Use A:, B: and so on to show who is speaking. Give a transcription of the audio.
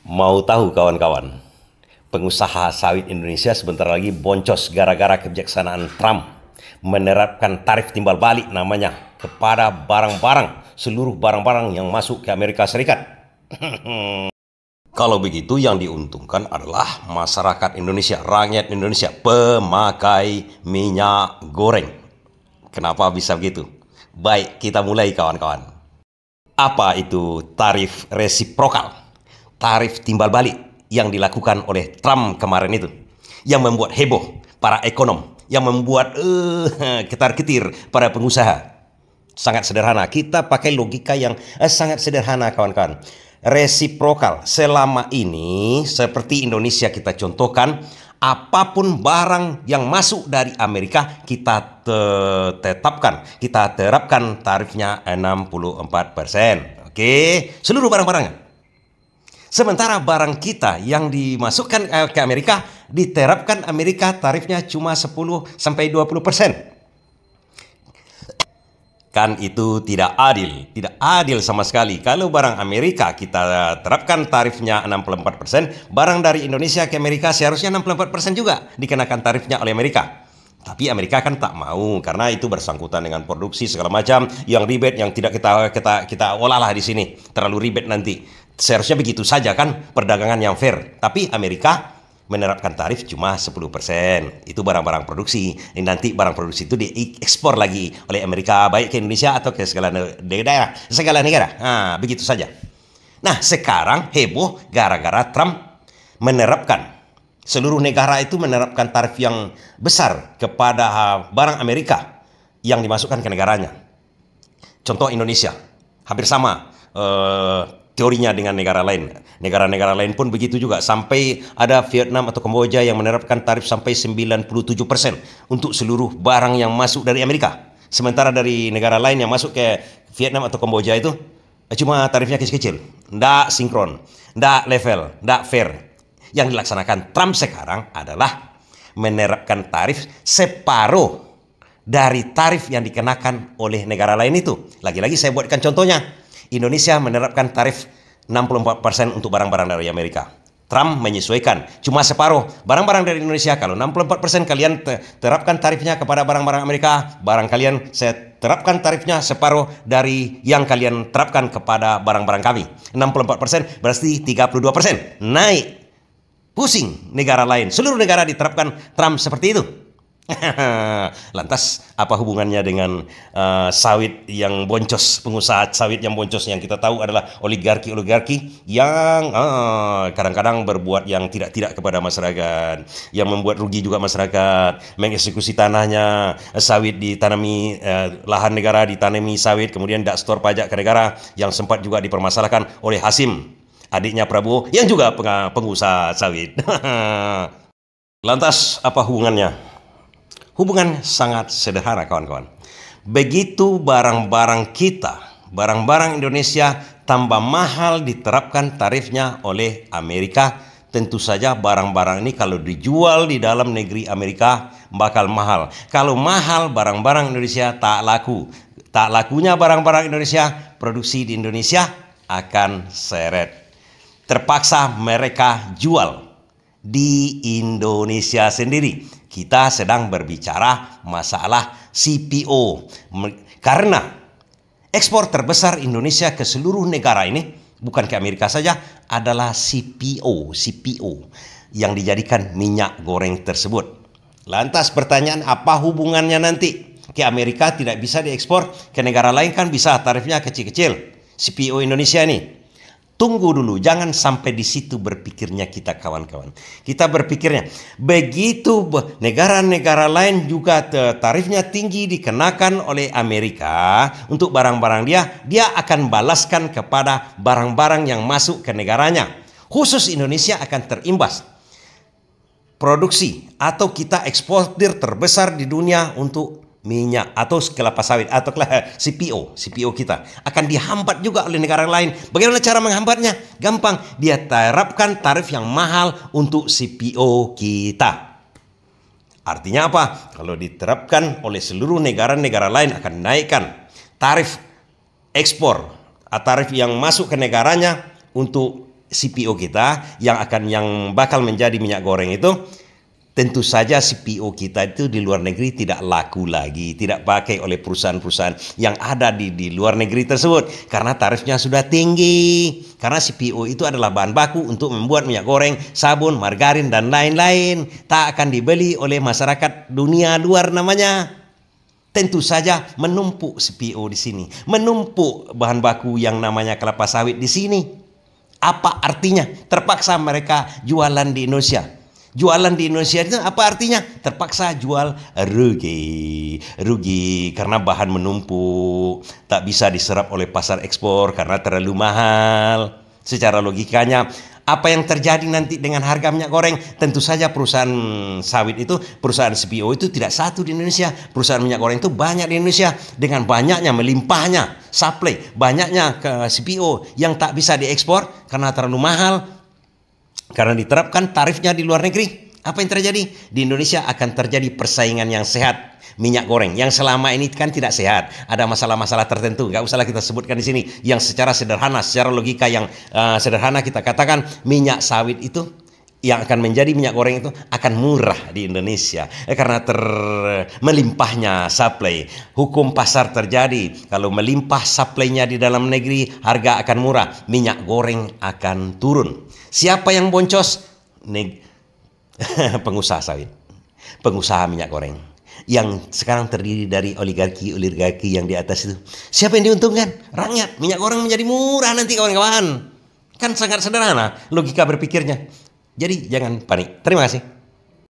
A: Mau tahu kawan-kawan, pengusaha sawit Indonesia sebentar lagi boncos gara-gara kebijaksanaan Trump menerapkan tarif timbal balik namanya kepada seluruh barang-barang yang masuk ke Amerika Serikat. Kalau begitu yang diuntungkan adalah masyarakat Indonesia, rakyat Indonesia, pemakai minyak goreng. Kenapa bisa begitu? Baik, kita mulai kawan-kawan. Apa itu tarif resiprokal? Tarif timbal balik yang dilakukan oleh Trump kemarin itu, yang membuat heboh para ekonom, yang membuat ketar-ketir para pengusaha. Sangat sederhana, kita pakai logika yang sangat sederhana kawan-kawan. Resiprokal selama ini seperti Indonesia kita contohkan, apapun barang yang masuk dari Amerika kita kita terapkan tarifnya 64%. Oke, seluruh barang-barangnya. Sementara barang kita yang dimasukkan ke Amerika diterapkan Amerika tarifnya cuma 10-20%. Kan itu tidak adil sama sekali. Kalau barang Amerika kita terapkan tarifnya 64%, barang dari Indonesia ke Amerika seharusnya 64% juga dikenakan tarifnya oleh Amerika. Tapi Amerika kan tak mau karena itu bersangkutan dengan produksi segala macam, yang ribet, yang tidak kita olahlah di sini. Terlalu ribet nanti. Seharusnya begitu saja kan perdagangan yang fair. Tapi Amerika menerapkan tarif cuma 10%. Itu barang-barang produksi. Dan nanti barang produksi itu diekspor lagi oleh Amerika, baik ke Indonesia atau ke segala negara. Nah, begitu saja. Nah, sekarang heboh gara-gara Trump menerapkan, seluruh negara itu menerapkan tarif yang besar kepada barang Amerika yang dimasukkan ke negaranya. Contoh Indonesia, hampir sama teorinya dengan negara lain. Negara-negara lain pun begitu juga. Sampai ada Vietnam atau Kamboja yang menerapkan tarif sampai 97% untuk seluruh barang yang masuk dari Amerika. Sementara dari negara lain yang masuk ke Vietnam atau Kamboja itu cuma tarifnya kecil-kecil. Nggak sinkron, nggak level, nggak fair. Yang dilaksanakan Trump sekarang adalah menerapkan tarif separuh dari tarif yang dikenakan oleh negara lain itu. Lagi-lagi saya buatkan contohnya. Indonesia menerapkan tarif 64% untuk barang-barang dari Amerika. Trump menyesuaikan cuma separuh barang-barang dari Indonesia. Kalau 64% kalian terapkan tarifnya kepada barang-barang Amerika, barang kalian saya terapkan tarifnya separuh dari yang kalian terapkan kepada barang-barang kami. 64% berarti 32%. Naik. Pusing negara lain. Seluruh negara diterapkan Trump seperti itu. Lantas apa hubungannya dengan sawit yang boncos, pengusaha sawit yang boncos yang kita tahu adalah oligarki yang kadang-kadang berbuat yang tidak kepada masyarakat, yang membuat rugi juga masyarakat, mengeksekusi tanahnya, sawit ditanami, lahan negara ditanami sawit, kemudian tidak setor pajak ke negara, yang sempat juga dipermasalahkan oleh Hasim, adiknya Prabowo, yang juga pengusaha sawit. Lantas apa hubungannya? Hubungan sangat sederhana kawan-kawan. Begitu barang-barang kita, barang-barang Indonesia tambah mahal diterapkan tarifnya oleh Amerika, tentu saja barang-barang ini kalau dijual di dalam negeri Amerika bakal mahal. Kalau mahal barang-barang Indonesia tak laku. Tak lakunya barang-barang Indonesia, produksi di Indonesia akan seret. Terpaksa mereka jual di Indonesia sendiri. Kita sedang berbicara masalah CPO. Karena ekspor terbesar Indonesia ke seluruh negara ini, bukan ke Amerika saja, adalah CPO yang dijadikan minyak goreng tersebut. Lantas pertanyaan, apa hubungannya nanti? Ke Amerika tidak bisa diekspor, ke negara lain kan bisa, tarifnya kecil-kecil. CPO Indonesia ini. Tunggu dulu, jangan sampai di situ berpikirnya kita kawan-kawan. Kita berpikirnya, begitu negara-negara lain juga tarifnya tinggi dikenakan oleh Amerika untuk barang-barang dia akan balaskan kepada barang-barang yang masuk ke negaranya. Khusus Indonesia akan terimbas. Produksi atau kita eksportir terbesar di dunia untuk minyak atau kelapa sawit atau CPO kita akan dihambat juga oleh negara lain. Bagaimana cara menghambatnya? Gampang, dia terapkan tarif yang mahal untuk CPO kita. Artinya apa? Kalau diterapkan oleh seluruh negara-negara lain akan naikkan tarif ekspor, tarif yang masuk ke negaranya untuk CPO kita yang bakal menjadi minyak goreng itu, tentu saja CPO kita itu di luar negeri tidak laku lagi, tidak pakai oleh perusahaan-perusahaan yang ada di luar negeri tersebut karena tarifnya sudah tinggi. Karena CPO itu adalah bahan baku untuk membuat minyak goreng, sabun, margarin dan lain-lain. Tak akan dibeli oleh masyarakat dunia luar namanya. Tentu saja menumpuk CPO di sini, menumpuk bahan baku yang namanya kelapa sawit di sini. Apa artinya? Terpaksa mereka jualan di Indonesia. Jualan di Indonesia itu apa artinya? Terpaksa jual rugi. Rugi karena bahan menumpuk, tak bisa diserap oleh pasar ekspor karena terlalu mahal. Secara logikanya, apa yang terjadi nanti dengan harga minyak goreng? Tentu saja perusahaan sawit itu, perusahaan CPO itu tidak satu di Indonesia. Perusahaan minyak goreng itu banyak di Indonesia. Dengan banyaknya, melimpahnya supply, banyaknya ke CPO yang tak bisa diekspor karena terlalu mahal, karena diterapkan tarifnya di luar negeri. Apa yang terjadi? Di Indonesia akan terjadi persaingan yang sehat. Minyak goreng yang selama ini kan tidak sehat, ada masalah-masalah tertentu, nggak usahlah kita sebutkan di sini. Yang secara sederhana, secara logika yang sederhana kita katakan minyak sawit itu yang akan menjadi minyak goreng itu akan murah di Indonesia karena melimpahnya supply. Hukum pasar terjadi, kalau melimpah supply-nya di dalam negeri, harga akan murah, minyak goreng akan turun. Siapa yang boncos? Pengusaha sawit, pengusaha minyak goreng yang sekarang terdiri dari oligarki yang di atas itu. Siapa yang diuntungkan? Rakyat. Minyak goreng menjadi murah nanti kawan-kawan. Kan sangat sederhana logika berpikirnya. Jadi jangan panik. Terima kasih.